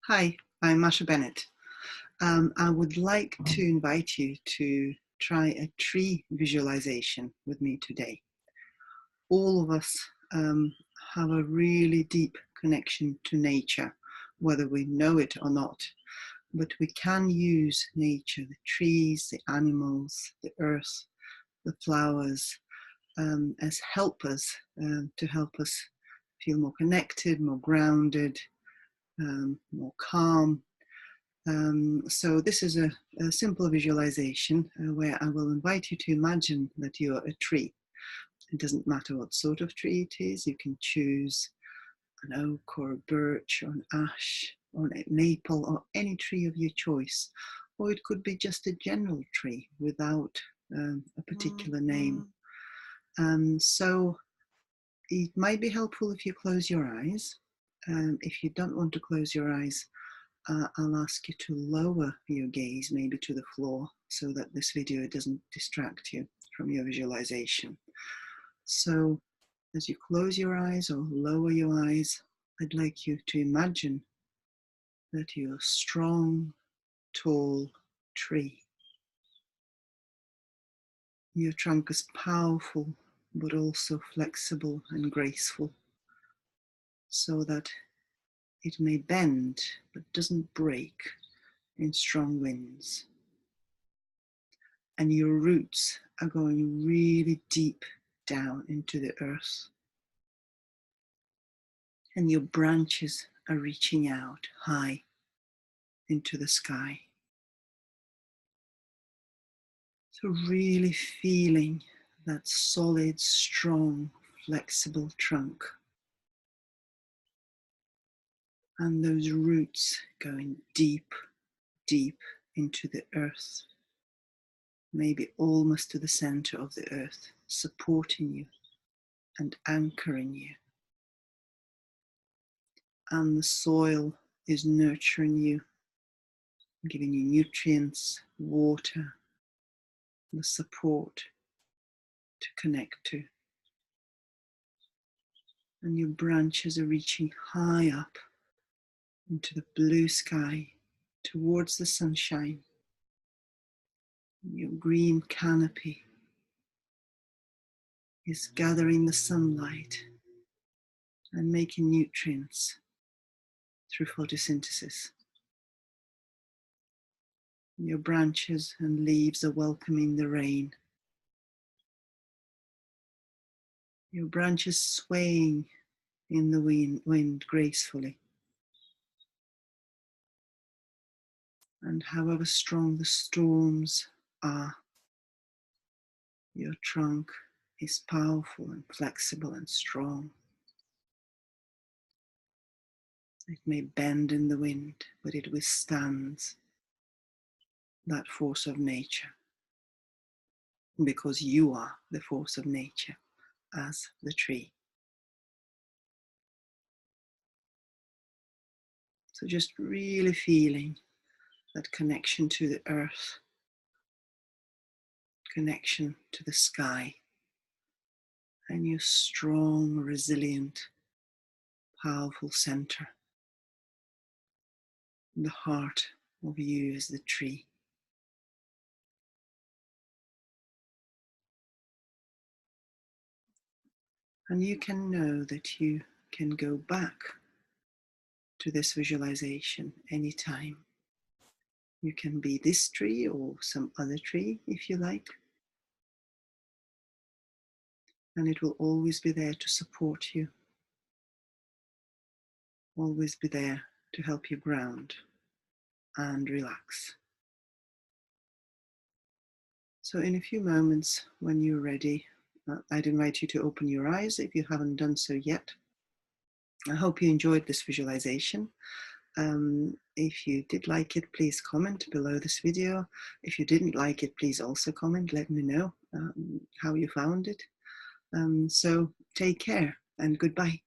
Hi, I'm Masha Bennett. I would like to invite you to try a tree visualization with me today. All of us have a really deep connection to nature, whether we know it or not, but we can use nature, the trees, the animals, the earth, the flowers, as helpers to help us feel more connected, more grounded, more calm. So this is a simple visualization where I will invite you to imagine that you are a tree. It doesn't matter what sort of tree it is. You can choose an oak or a birch or an ash or a maple or any tree of your choice. Or it could be just a general tree without a particular name. So it might be helpful if you close your eyes. If you don't want to close your eyes, I'll ask you to lower your gaze maybe to the floor so that this video doesn't distract you from your visualization. So as you close your eyes or lower your eyes, I'd like you to imagine that you're a strong, tall tree. Your trunk is powerful, but also flexible and graceful, so that it may bend, but doesn't break in strong winds. And your roots are going really deep down into the earth. And your branches are reaching out high into the sky. So really feeling that solid, strong, flexible trunk. And those roots going deep, deep into the earth. Maybe almost to the center of the earth, supporting you and anchoring you. And the soil is nurturing you, giving you nutrients, water, the support to connect to. And your branches are reaching high up into the blue sky, towards the sunshine. Your green canopy is gathering the sunlight and making nutrients through photosynthesis. Your branches and leaves are welcoming the rain. Your branches swaying in the wind gracefully. And however strong the storms are, your trunk is powerful and flexible and strong. It may bend in the wind, but it withstands that force of nature, because you are the force of nature as the tree. So just really feeling that connection to the earth, connection to the sky, and your strong, resilient, powerful center. The heart of you is the tree. And you can know that you can go back to this visualization anytime. You can be this tree or some other tree if you like. And it will always be there to support you. Always be there to help you ground and relax. So in a few moments, when you're ready, I'd invite you to open your eyes if you haven't done so yet. I hope you enjoyed this visualization. If you did like it, please comment below this video. If you didn't like it, please also comment. Let me know how you found it. So take care and goodbye.